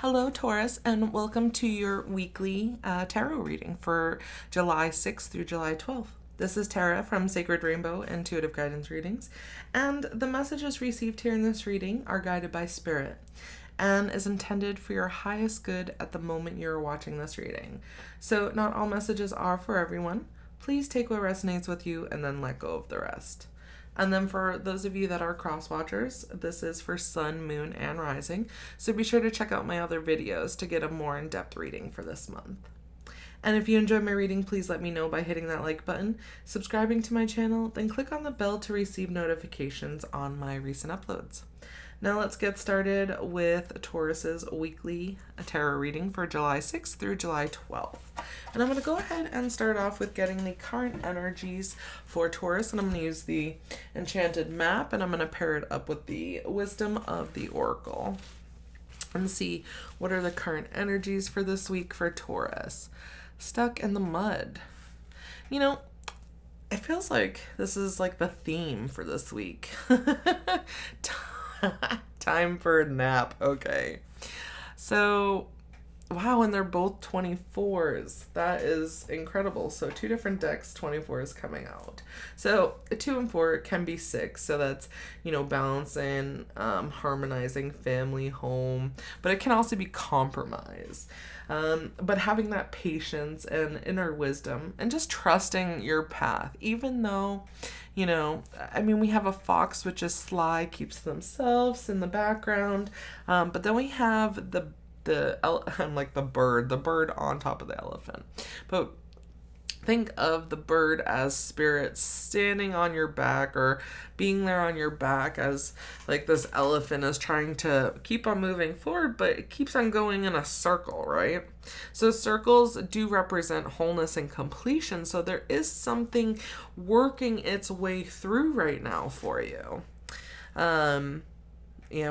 Hello, Taurus, and welcome to your weekly tarot reading for July 6th through July 12th. This is Tara from Sacred Rainbow Intuitive Guidance Readings, and the messages received here in this reading are guided by Spirit and is intended for your highest good at the moment you're watching this reading. So, not all messages are for everyone. Please take what resonates with you and then let go of the rest. And then for those of you that are cross watchers, this is for sun, moon, and rising. So be sure to check out my other videos to get a more in-depth reading for this month. And if you enjoyed my reading, please let me know by hitting that like button, subscribing to my channel, then click on the bell to receive notifications on my recent uploads. Now let's get started with Taurus's weekly tarot reading for July 6th through July 12th. And I'm going to go ahead and start off with getting the current energies for Taurus. And I'm going to use the Enchanted Map and I'm going to pair it up with the Wisdom of the Oracle. And see what are the current energies for this week for Taurus. Stuck in the mud. You know, it feels like this is like the theme for this week. Time for a nap. Okay. So, wow, and they're both 24s. That is incredible. So, two different decks, 24s coming out. So, 2 and 4 can be 6. So, that's, balancing, harmonizing family, home. But it can also be compromise. But having that patience and inner wisdom and just trusting your path, even though, we have a fox, which is sly, keeps to themselves in the background. But then we have I'm like the bird on top of the elephant. But think of the bird as spirit standing on your back or being there on your back as like this elephant is trying to keep on moving forward, but it keeps on going in a circle, right? So circles do represent wholeness and completion. So there is something working its way through right now for you.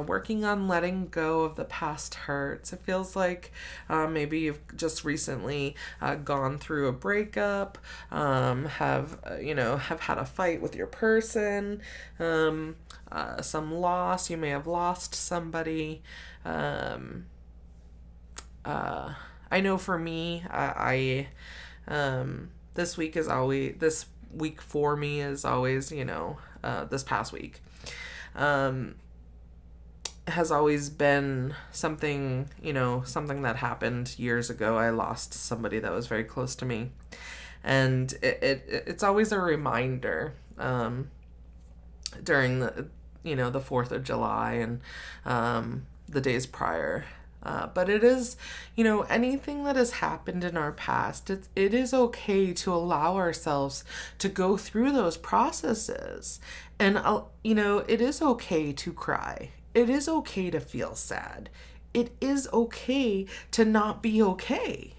Working on letting go of the past hurts. It feels like maybe you've just recently gone through a breakup, have had a fight with your person, some loss. You may have lost somebody. I know for me, this week for me is always, this past week. Has always been something that happened years ago. I lost somebody that was very close to me. And it's always a reminder during the 4th of July and the days prior. But it is, anything that has happened in our past, it is okay to allow ourselves to go through those processes. And, it is okay to cry. It is okay to feel sad. It is okay to not be okay.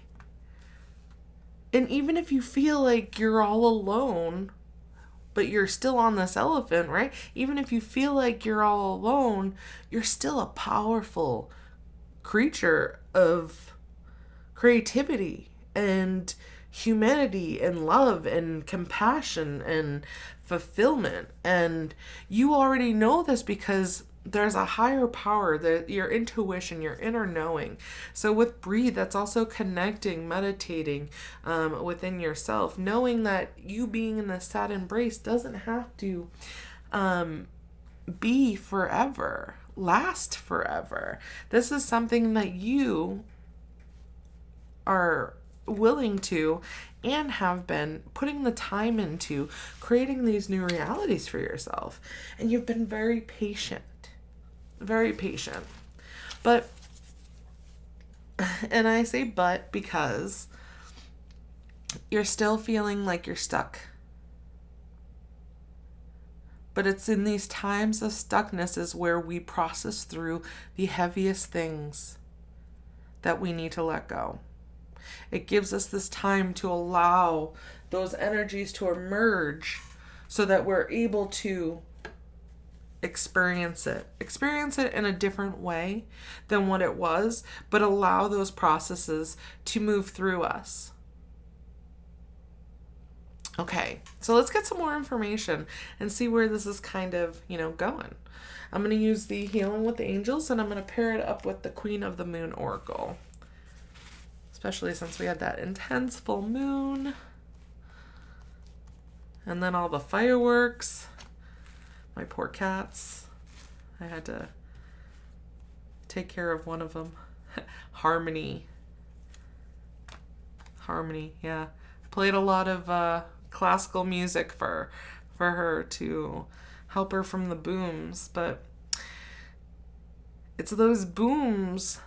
And even if you feel like you're all alone, but you're still on this elephant, right? Even if you feel like you're all alone, you're still a powerful creature of creativity and humanity and love and compassion and fulfillment. And you already know this because there's a higher power, that your intuition, your inner knowing. So with breathe, that's also connecting, meditating within yourself, knowing that you being in this sad embrace doesn't have to be forever, last forever. This is something that you are willing to and have been putting the time into creating these new realities for yourself. And you've been very patient. Very patient. But, and I say but because you're still feeling like you're stuck. But it's in these times of stuckness is where we process through the heaviest things that we need to let go. It gives us this time to allow those energies to emerge so that we're able to experience it in a different way than what it was, but allow those processes to move through us. Okay, so let's get some more information and see where this is kind of, going. I'm going to use the Healing with the Angels, and I'm going to pair it up with the Queen of the Moon Oracle. Especially since we had that intense full moon. And then all the fireworks. My poor cats. I had to take care of one of them. Harmony, yeah. Played a lot of classical music for her to help her from the booms, but it's those booms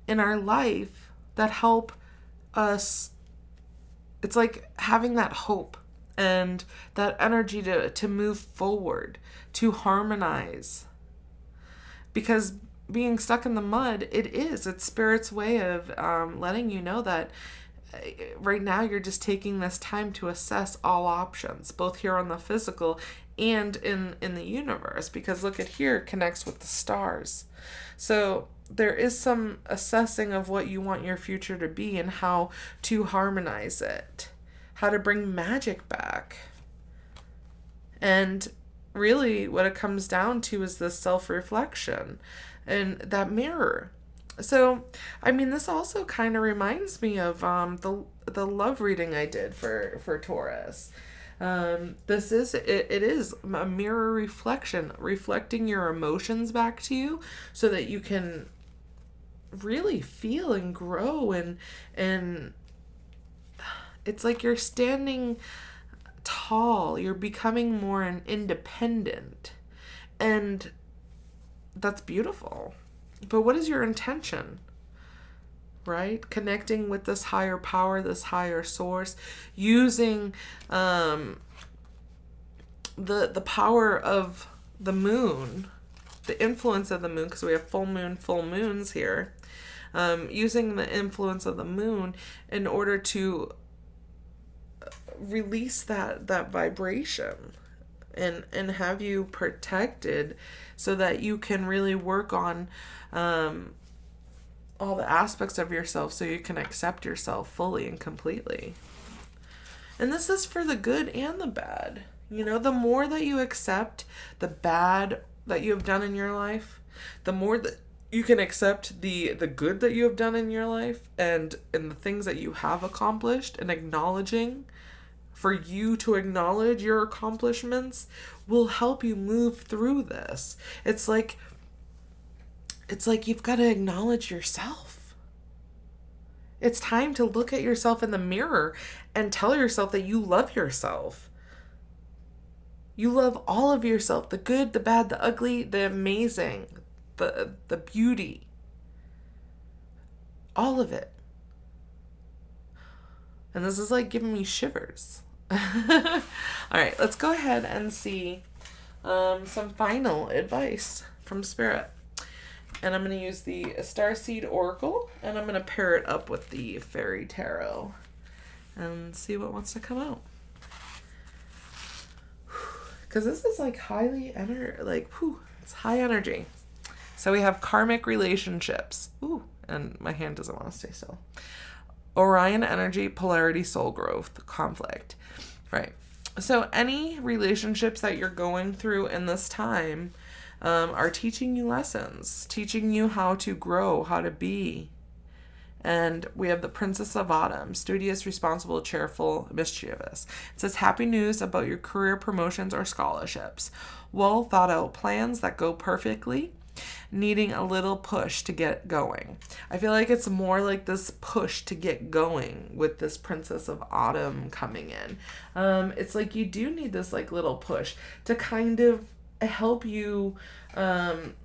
in our life that help us. It's like having that hope and that energy to move forward, to harmonize. Because being stuck in the mud, it's Spirit's way of letting you know that right now you're just taking this time to assess all options, both here on the physical and in the universe, because look at here, it connects with the stars. So there is some assessing of what you want your future to be and how to harmonize it, how to bring magic back. And really what it comes down to is this self-reflection and that mirror. So, I mean, this also kind of reminds me of the love reading I did for Taurus. This is it is a mirror reflection, reflecting your emotions back to you so that you can really feel and grow, and it's like you're standing tall, you're becoming more independent, and that's beautiful. But what is your intention? Right? Connecting with this higher power, this higher source, using the power of the moon, the influence of the moon, because we have full moons here, using the influence of the moon in order to release that vibration and have you protected so that you can really work on all the aspects of yourself so you can accept yourself fully and completely. And this is for the good and the bad. The more that you accept the bad that you have done in your life, the more that you can accept the good that you have done in your life and the things that you have accomplished, and acknowledging, for you to acknowledge your accomplishments will help you move through this. It's like you've got to acknowledge yourself. It's time to look at yourself in the mirror and tell yourself that you love yourself. You love all of yourself, the good, the bad, the ugly, the amazing, the beauty. All of it. And this is like giving me shivers. All right, let's go ahead and see some final advice from Spirit. And I'm going to use the Starseed Oracle, and I'm going to pair it up with the Fairy Tarot and see what wants to come out. Because this is like highly it's high energy. So we have karmic relationships. Ooh, and my hand doesn't want to stay still. Orion energy, polarity, soul growth, conflict. Right. So any relationships that you're going through in this time are teaching you lessons, teaching you how to grow, how to be. And we have the Princess of Autumn, studious, responsible, cheerful, mischievous. It says happy news about your career promotions or scholarships. Well thought out plans that go perfectly, needing a little push to get going. I feel like it's more like this push to get going with this Princess of Autumn coming in. It's like you do need this like little push to kind of help you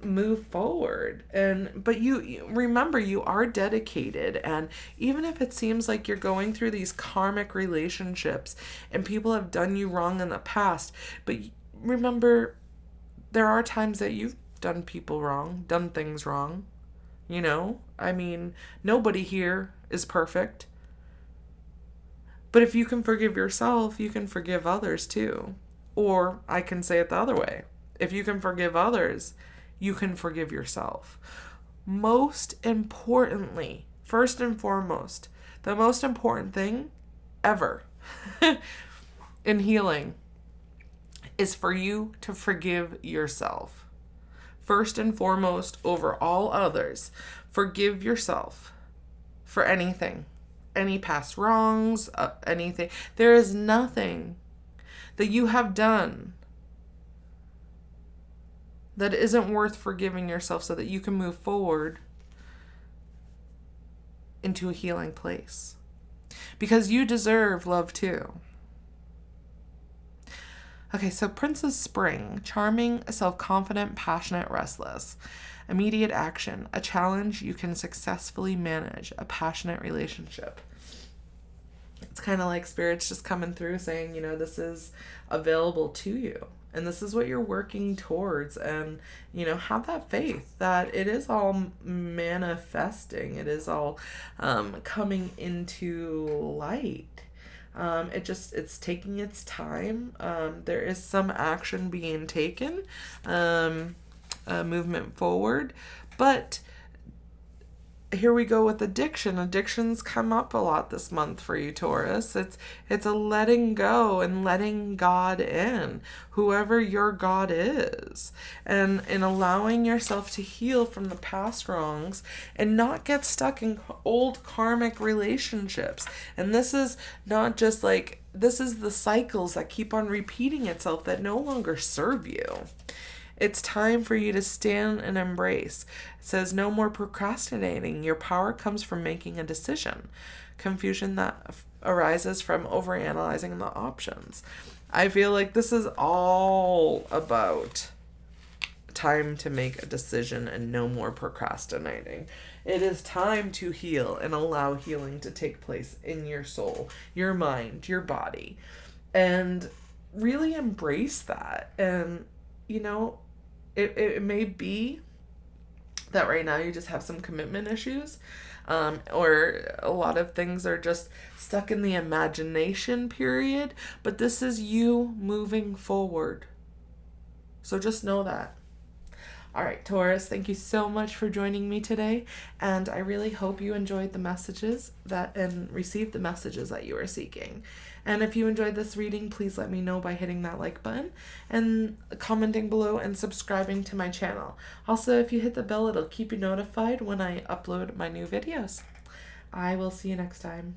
move forward. But you remember, you are dedicated, and even if it seems like you're going through these karmic relationships and people have done you wrong in the past, but remember, there are times that you've done people wrong, done things wrong. I mean, nobody here is perfect. But if you can forgive yourself, you can forgive others too. Or I can say it the other way. If you can forgive others, you can forgive yourself. Most importantly, first and foremost, the most important thing ever in healing is for you to forgive yourself. First and foremost, over all others, forgive yourself for anything, any past wrongs, anything. There is nothing that you have done that isn't worth forgiving yourself so that you can move forward into a healing place. Because you deserve love too. Okay, so Princess Spring, charming, self-confident, passionate, restless. Immediate action, a challenge you can successfully manage, a passionate relationship. It's kind of like Spirit's just coming through saying, this is available to you. And this is what you're working towards. And, have that faith that it is all manifesting. It is all coming into light. It's taking its time. There is some action being taken, movement forward, but here we go with addiction. Addictions come up a lot this month for you, Taurus. It's a letting go and letting God in, whoever your God is, and in allowing yourself to heal from the past wrongs and not get stuck in old karmic relationships. And this is not just this is the cycles that keep on repeating itself that no longer serve you. It's time for you to stand and embrace. It says no more procrastinating. Your power comes from making a decision. Confusion that arises from overanalyzing the options. I feel like this is all about time to make a decision and no more procrastinating. It is time to heal and allow healing to take place in your soul, your mind, your body, and really embrace that. And it may be that right now you just have some commitment issues, or a lot of things are just stuck in the imagination period, but this is you moving forward. So just know that. All right, Taurus, thank you so much for joining me today, and I really hope you enjoyed the messages and received the messages that you were seeking. And if you enjoyed this reading, please let me know by hitting that like button and commenting below and subscribing to my channel. Also, if you hit the bell, it'll keep you notified when I upload my new videos. I will see you next time.